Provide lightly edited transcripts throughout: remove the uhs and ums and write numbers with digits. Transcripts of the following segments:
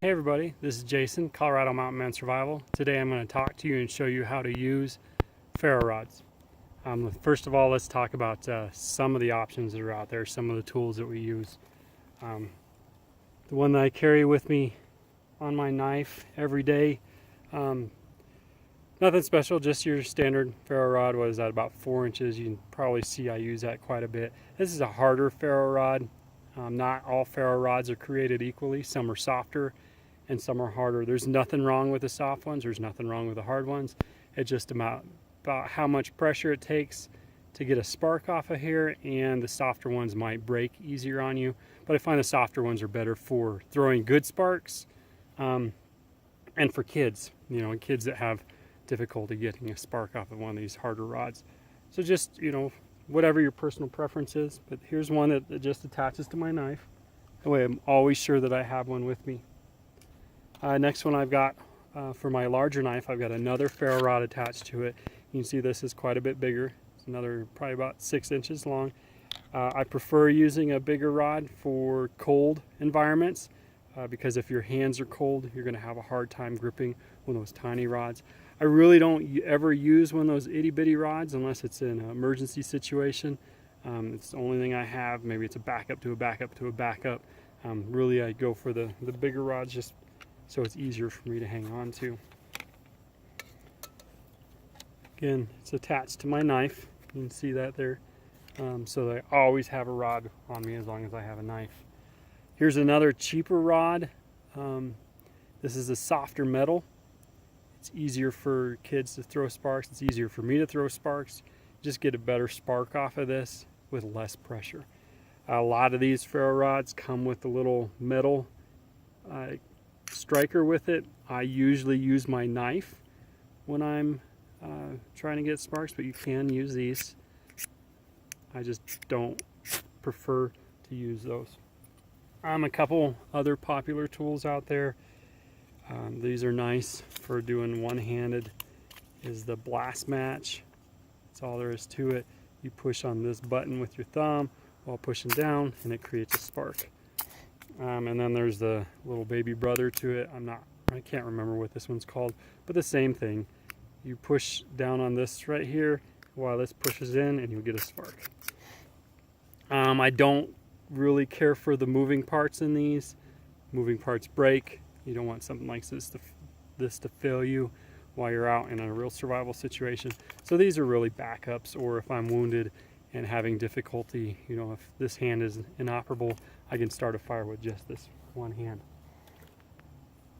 Hey everybody, this is Jason, Colorado Mountain Man Survival. Today I'm going to talk to you and show you how to use ferro rods. First of all, let's talk about some of the options that are out there, some of the tools that we use. The one that I carry with me on my knife every day, nothing special, just your standard ferro rod. Was that about 4 inches? You can probably see I use that quite a bit. This is a harder ferro rod. Not all ferro rods are created equally. Some are softer and some are harder. There's nothing wrong with the soft ones. There's nothing wrong with the hard ones. It's just about how much pressure it takes to get a spark off of here, and the softer ones might break easier on you. But I find the softer ones are better for throwing good sparks, and for kids, kids that have difficulty getting a spark off of one of these harder rods. So just, whatever your personal preference is. But here's one that just attaches to my knife. That way I'm always sure that I have one with me. Next one I've got, for my larger knife, I've got another ferro rod attached to it. You can see this is quite a bit bigger. It's another probably about 6 inches long. I prefer using a bigger rod for cold environments because if your hands are cold, you're going to have a hard time gripping one of those tiny rods. I really don't ever use one of those itty bitty rods unless it's in an emergency situation. It's the only thing I have. Maybe it's a backup to a backup to a backup. Really, I go for the bigger rods just so it's easier for me to hang on to. Again, it's attached to my knife. You can see that there. So that I always have a rod on me as long as I have a knife. Here's another cheaper rod. This is a softer metal. It's easier for kids to throw sparks. It's easier for me to throw sparks. Just get a better spark off of this with less pressure. A lot of these ferro rods come with a little metal striker with it. I usually use my knife when I'm trying to get sparks, but you can use these. I just don't prefer to use those. A couple other popular tools out there. These are nice for doing one-handed. Is the blast match. That's all there is to it. You push on this button with your thumb while pushing down and it creates a spark. And then there's the little baby brother to it. I can't remember what this one's called, but the same thing. You push down on this right here while this pushes in and you'll get a spark. I don't really care for the moving parts in these. Moving parts break. You don't want something like this to fail you while you're out in a real survival situation. So these are really backups, or if I'm wounded and having difficulty, if this hand is inoperable, I can start a fire with just this one hand.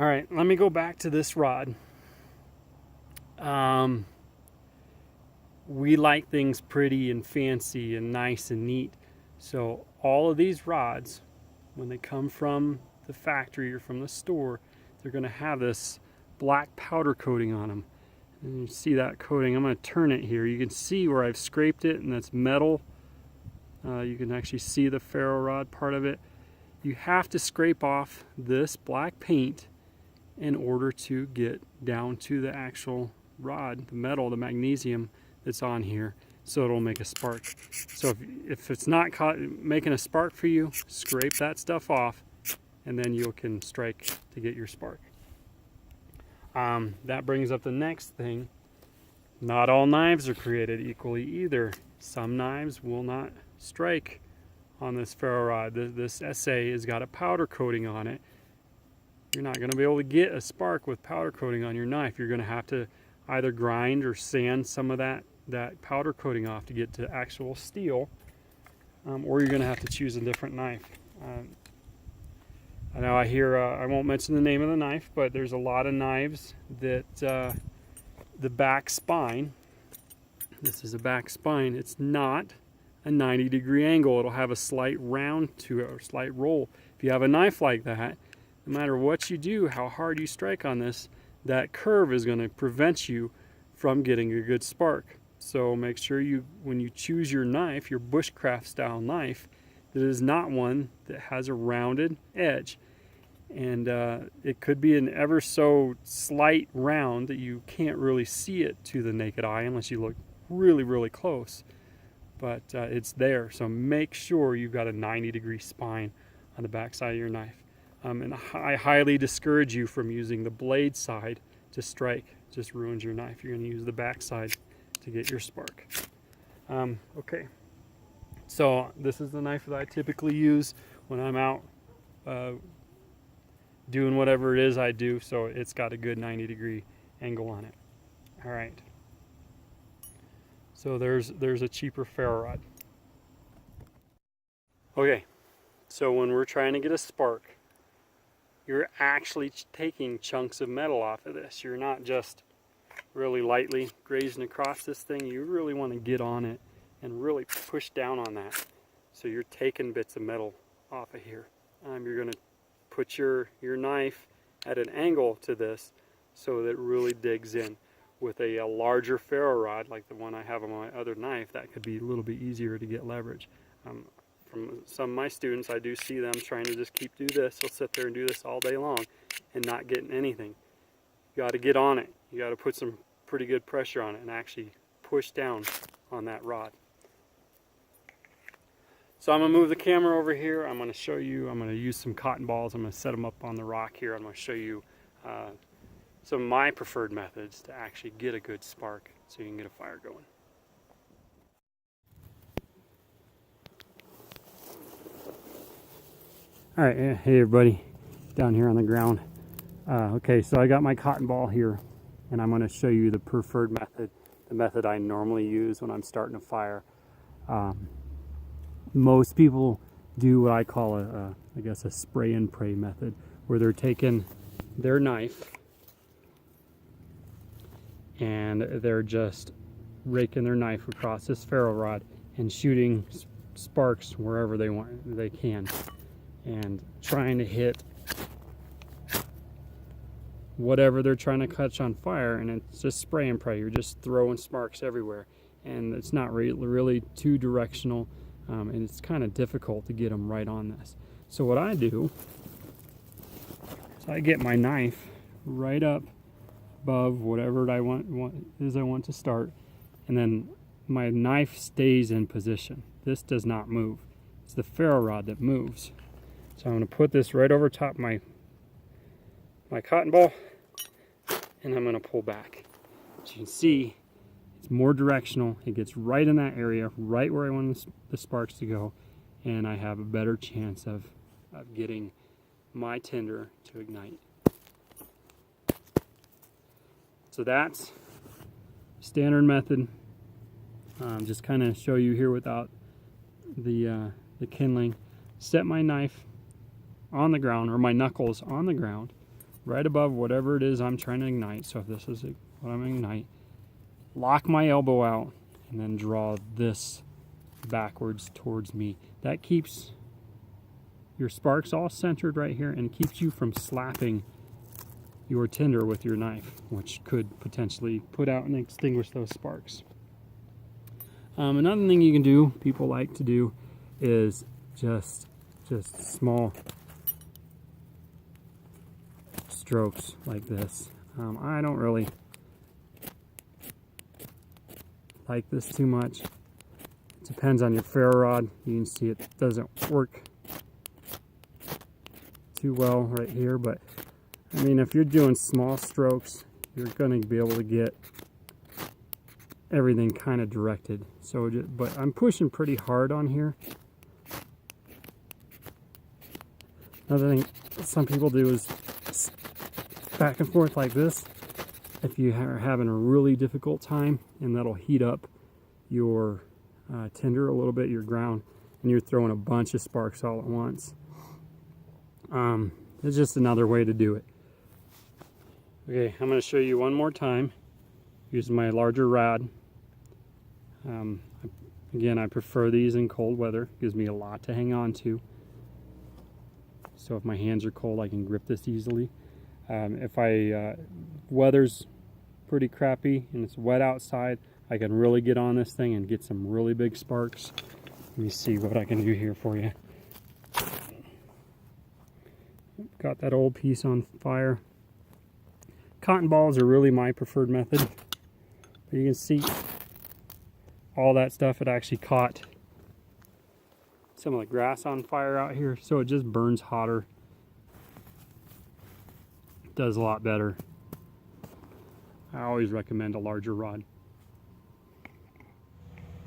All right, let me go back to this rod. We like things pretty and fancy and nice and neat. So all of these rods, when they come from the factory or from the store, they're going to have this black powder coating on them. And you see that coating. I'm going to turn it here. You can see where I've scraped it, and that's metal. You can actually see the ferro rod part of it. You have to scrape off this black paint in order to get down to the actual rod, the metal, the magnesium that's on here, so it'll make a spark. So if it's not making a spark for you, scrape that stuff off, and then you can strike to get your spark. That brings up the next thing. Not all knives are created equally either. Some knives will not strike on this ferro rod. This SA has got a powder coating on it. You're not going to be able to get a spark with powder coating on your knife. You're going to have to either grind or sand some of that powder coating off to get to actual steel, or you're going to have to choose a different knife. I know I hear, I won't mention the name of the knife, but there's a lot of knives that the back spine, this is a back spine, it's not a 90-degree angle. It'll have a slight round to it or slight roll. If you have a knife like that, no matter what you do, how hard you strike on this, that curve is going to prevent you from getting a good spark. So make sure when you choose your knife, your bushcraft style knife, that it is not one that has a rounded edge. And it could be an ever so slight round that you can't really see it to the naked eye unless you look really, really close. But it's there, so make sure you've got a 90-degree spine on the back side of your knife. And I highly discourage you from using the blade side to strike. It just ruins your knife. You're going to use the back side to get your spark. Okay, so this is the knife that I typically use when I'm out doing whatever it is I do, so it's got a good 90-degree angle on it. All right, so there's a cheaper ferro rod. Okay, so when we're trying to get a spark, you're actually taking chunks of metal off of this. You're not just really lightly grazing across this thing. You really want to get on it and really push down on that. So you're taking bits of metal off of here. You're going to put your knife at an angle to this so that it really digs in. With a larger ferro rod like the one I have on my other knife, that could be a little bit easier to get leverage. From some of my students, I do see them trying to just do this. They'll sit there and do this all day long and not getting anything. You got to get on it. You got to put some pretty good pressure on it and actually push down on that rod. So I'm going to move the camera over here. I'm going to show you, I'm going to use some cotton balls. I'm going to set them up on the rock here. I'm going to show you some of my preferred methods to actually get a good spark so you can get a fire going. All right, hey everybody, down here on the ground. Okay, so I got my cotton ball here, and I'm going to show you the preferred method, the method I normally use when I'm starting a fire. Most people do what I call I guess a spray and pray method, where they're taking their knife and they're just raking their knife across this ferro rod and shooting sparks wherever they can, and trying to hit whatever they're trying to catch on fire, and it's just spray and pray. You're just throwing sparks everywhere, and it's not really too directional, and it's kind of difficult to get them right on this. So what I do is I get my knife right up above whatever I want to start, and then my knife stays in position. This does not move. It's the ferro rod that moves. So I'm going to put this right over top my cotton ball, and I'm going to pull back. As you can see, it's more directional. It gets right in that area, right where I want the sparks to go, and I have a better chance of getting my tinder to ignite. So that's standard method. Just kind of show you here without the kindling. Set my knife on the ground, or my knuckles on the ground, right above whatever it is I'm trying to ignite. So if this is what I'm going to ignite, lock my elbow out and then draw this backwards towards me. That keeps your sparks all centered right here and keeps you from slapping your tinder with your knife, which could potentially put out and extinguish those sparks. Another thing you can do, people like to do, is just small strokes like this. I don't really like this too much. It depends on your ferro rod. You can see it doesn't work too well right here, but I mean, if you're doing small strokes, you're going to be able to get everything kind of directed. So, but I'm pushing pretty hard on here. Another thing some people do is back and forth like this. If you are having a really difficult time, and that'll heat up your tinder a little bit, your ground, and you're throwing a bunch of sparks all at once. It's just another way to do it. Okay, I'm going to show you one more time using my larger rod. Again, I prefer these in cold weather. It gives me a lot to hang on to. So if my hands are cold, I can grip this easily. If weather's pretty crappy and it's wet outside, I can really get on this thing and get some really big sparks. Let me see what I can do here for you. Got that old piece on fire. Cotton balls are really my preferred method. But you can see all that stuff. It actually caught some of the grass on fire out here, so it just burns hotter. does a lot better. I always recommend a larger rod.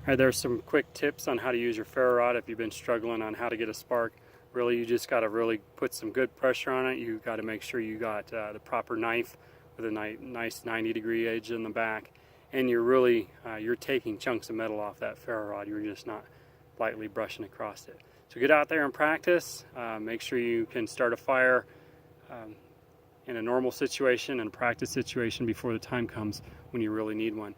Alright, there's some quick tips on how to use your ferro rod if you've been struggling on how to get a spark. Really, you just got to really put some good pressure on it. You got to make sure you got the proper knife with a nice 90-degree edge in the back, and you're taking chunks of metal off that ferro rod. You're just not lightly brushing across it. So get out there and practice. Make sure you can start a fire in a normal situation and a practice situation before the time comes when you really need one.